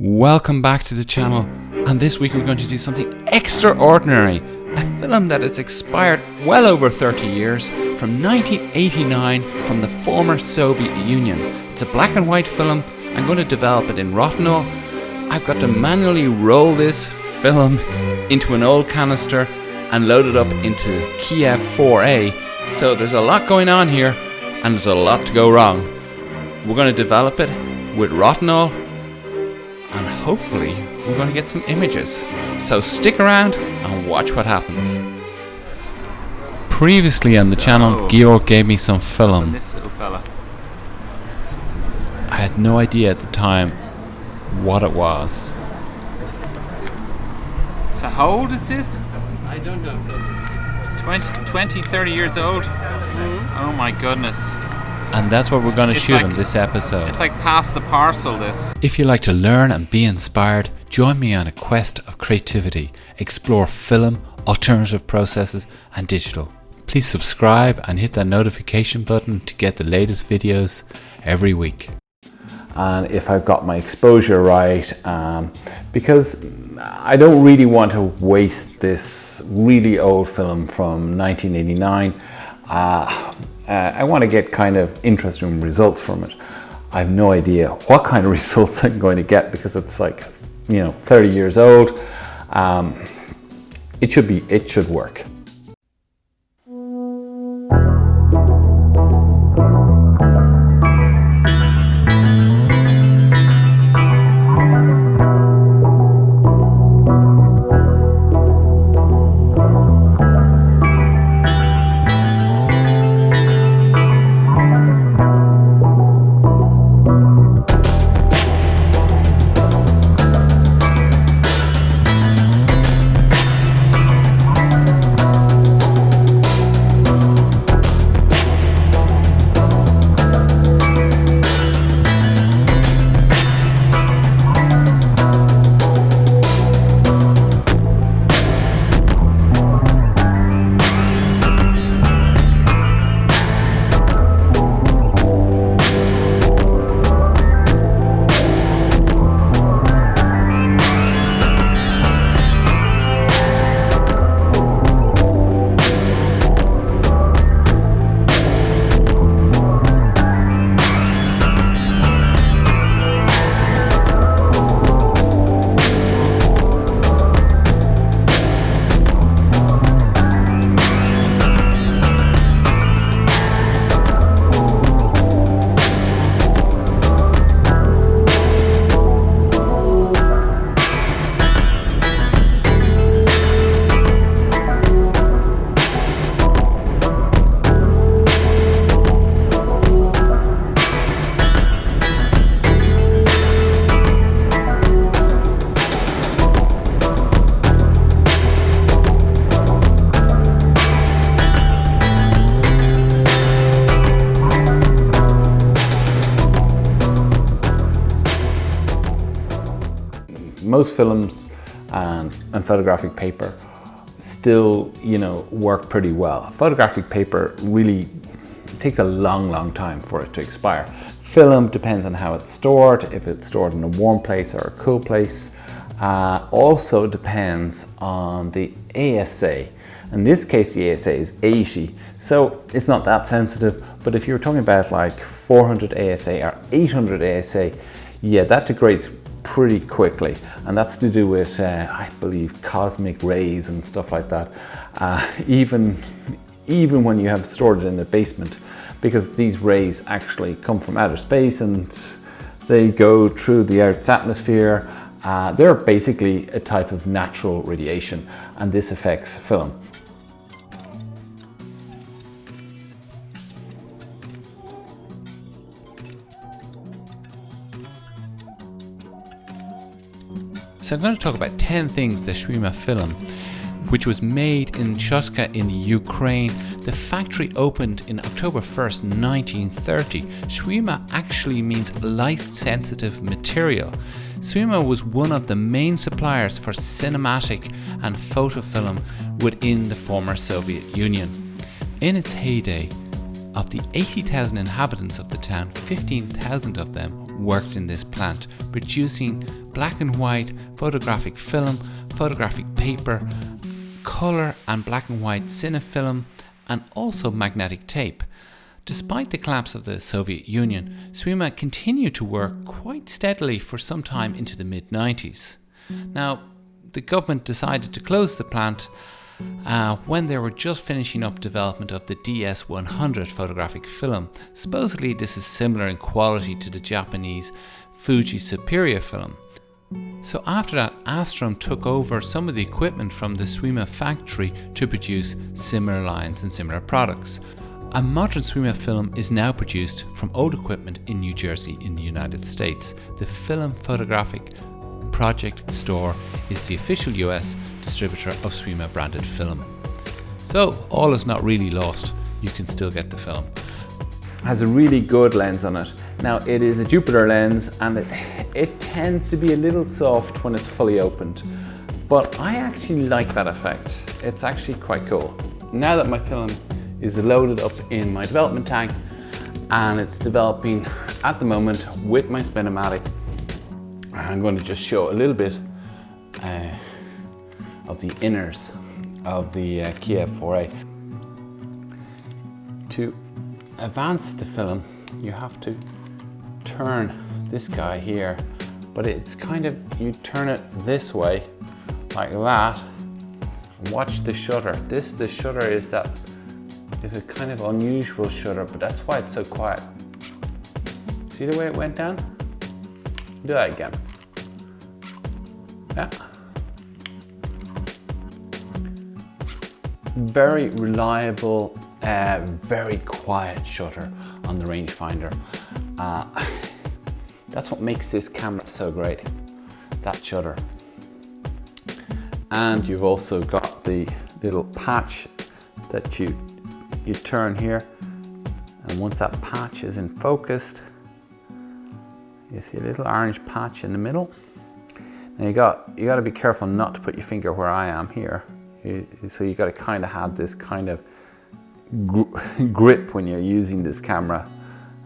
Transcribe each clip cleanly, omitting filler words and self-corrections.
Welcome back to the channel, and this week we're going to do something extraordinary. A film that has expired well over 30 years, from 1989, from the former Soviet Union. It's a black and white film. I'm going to develop it in Rodinal. I've got to manually roll this film into an old canister and load it up into Kiev 4A. So there's a lot going on here, and there's a lot to go wrong. We're going to develop it with Rodinal, and hopefully we're going to get some images. So stick around and watch what happens. Previously on the channel, Georg gave me some film. This little fella. I had no idea at the time what it was. So how old is this? I don't know. 20, 30 years old? Oh my goodness. And that's what we're going to It's shoot like- in this episode. It's like past the parcel, this. If you like to learn and be inspired, join me on a quest of creativity. Explore film, alternative processes and digital. Please subscribe and hit that notification button to get the latest videos every week. And if I've got my exposure right, because I don't really want to waste this really old film from 1989. I want to get kind of interesting results from it. I have no idea what kind of results I'm going to get because it's like, 30 years old. It should work. Most films and photographic paper still, work pretty well. Photographic paper really takes a long time for it to expire. Film depends on how it's stored, if it's stored in a warm place or a cool place. Also depends on the ASA. In this case, the ASA is 80, so it's not that sensitive. But if you're talking about like 400 ASA or 800 ASA, yeah, that degrades pretty quickly, and that's to do with I believe cosmic rays and stuff like that, even when you have stored it in the basement, because these rays actually come from outer space and they go through the Earth's atmosphere. They're basically a type of natural radiation, and this affects film. So I'm going to talk about 10 things the Svema film, which was made in Shoska in Ukraine. The factory opened in October 1st, 1930. Svema actually means light-sensitive material. Svema was one of the main suppliers for cinematic and photo film within the former Soviet Union. In its heyday, of the 80,000 inhabitants of the town, 15,000 of them worked in this plant, producing black and white, photographic film, photographic paper, colour and black and white cinefilm, and also magnetic tape. Despite the collapse of the Soviet Union, Svema continued to work quite steadily for some time into the mid-90s. Now, the government decided to close the plant when they were just finishing up development of the DS100 photographic film. Supposedly this is similar in quality to the Japanese Fuji Superior film. So after that, Astrom took over some of the equipment from the Svema factory to produce similar lines and similar products. A modern Svema film is now produced from old equipment in New Jersey in the United States. The Film Photographic Project Store is the official US distributor of Svema branded film. So all is not really lost, you can still get the film. Has a really good lens on it. Now it is a Jupiter lens and it tends to be a little soft when it's fully opened, but I actually like that effect. It's actually quite cool. Now that my film is loaded up in my development tank and it's developing at the moment with my Spinomatic, I'm going to just show a little bit of the inners of the Kiev 4A. To advance the film, you have to turn this guy here, but it's kind of, you turn it this way, like that. Watch the shutter. The shutter is a kind of unusual shutter, but that's why it's so quiet. See the way it went down? Do that again. Yeah. Very reliable, very quiet shutter on the rangefinder. That's what makes this camera so great, that shutter. And you've also got the little patch that you turn here, and once that patch is in focused, you see a little orange patch in the middle. Now you got to be careful not to put your finger where I am here. So you got to kind of have this kind of grip when you're using this camera.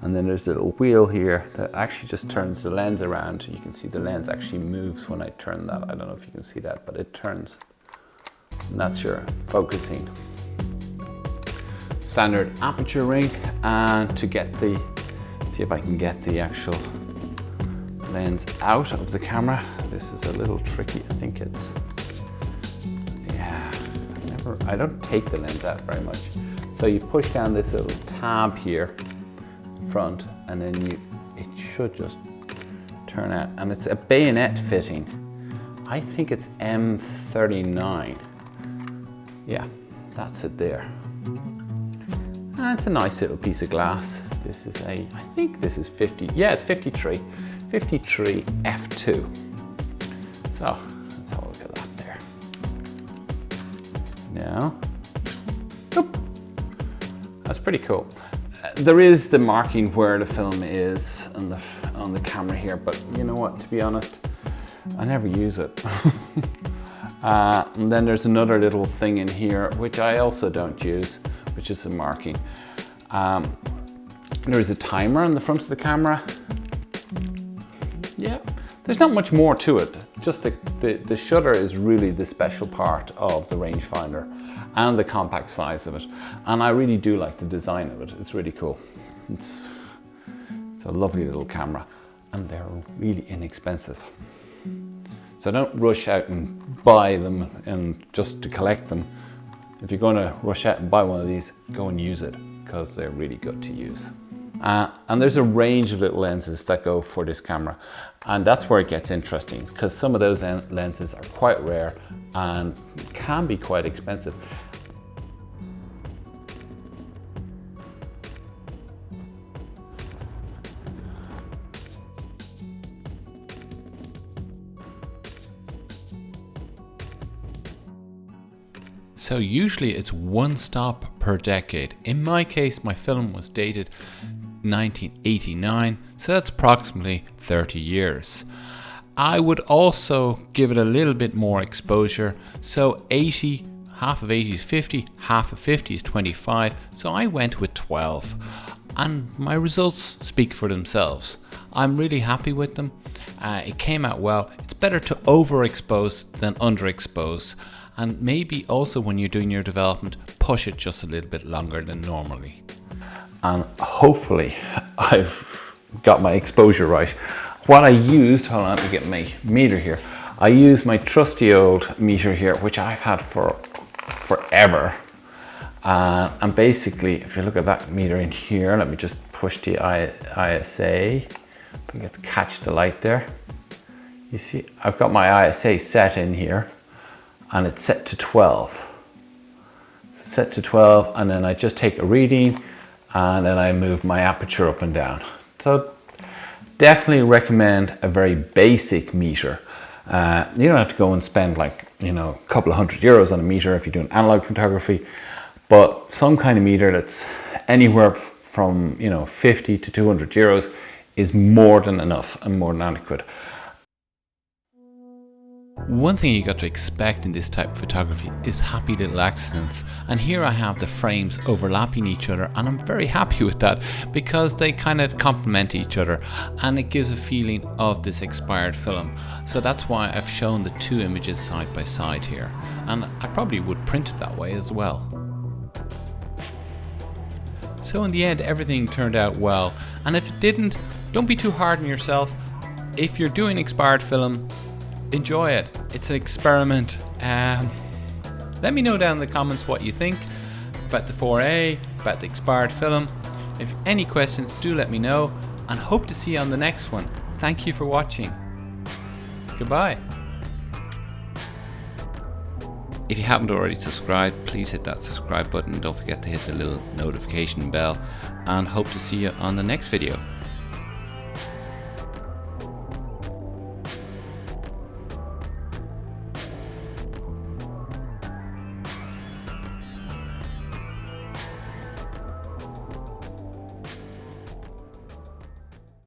And then there's a little wheel here that actually just turns the lens around. You can see the lens actually moves when I turn that. I don't know if you can see that, but it turns. And that's your focusing. Standard aperture ring, and to get see if I can get the actual lens out of the camera. This is a little tricky. I think it's, yeah, I don't take the lens out very much. So you push down this little tab here, front, and then it should just turn out. And it's a bayonet fitting. I think it's M39. Yeah, that's it there. And it's a nice little piece of glass. This is I think this is 50, yeah, it's 53 f2. So let's have a look at that there. Now, oop, that's pretty cool. There is the marking where the film is on the camera here, but you know what, to be honest, I never use it. And then there's another little thing in here which I also don't use, which is the marking. There is a timer on the front of the camera. Yeah, there's not much more to it. Just the shutter is really the special part of the rangefinder and the compact size of it. And I really do like the design of it. It's really cool. It's a lovely little camera, and they're really inexpensive. So don't rush out and buy them and just to collect them. If you're going to rush out and buy one of these, go and use it, because they're really good to use. And there's a range of little lenses that go for this camera, and that's where it gets interesting, because some of those lenses are quite rare and can be quite expensive. So usually it's one stop per decade. In my case, my film was dated 1989, so that's approximately 30 years. I would also give it a little bit more exposure, so 80, half of 80 is 50, half of 50 is 25, so I went with 12. And my results speak for themselves. I'm really happy with them. It came out well. It's better to overexpose than underexpose, and maybe also when you're doing your development, push it just a little bit longer than normally. And hopefully I've got my exposure right. What I used, hold on, let me get my meter here. I used my trusty old meter here, which I've had for forever. And basically, if you look at that meter in here, let me just push the ISA. I think to catch the light there. You see, I've got my ISA set in here, and it's set to 12. So set to 12, and then I just take a reading, and then I move my aperture up and down. So definitely recommend a very basic meter. You don't have to go and spend like, you know, a couple of €100 on a meter if you're doing analog photography, but some kind of meter that's anywhere from, you know, 50 to €200 is more than enough and more than adequate. One thing you got to expect in this type of photography is happy little accidents, and here I have the frames overlapping each other, and I'm very happy with that because they kind of complement each other and it gives a feeling of this expired film. So that's why I've shown the two images side by side here, and I probably would print it that way as well. So in the end, everything turned out well, and if it didn't, don't be too hard on yourself. If you're doing expired film, enjoy it. It's an experiment. Let me know down in the comments what you think about the 4A, about the expired film. If any questions, do let me know, and hope to see you on the next one. Thank you for watching. Goodbye. If you haven't already subscribed, please hit that subscribe button. Don't forget to hit the little notification bell, and hope to see you on the next video.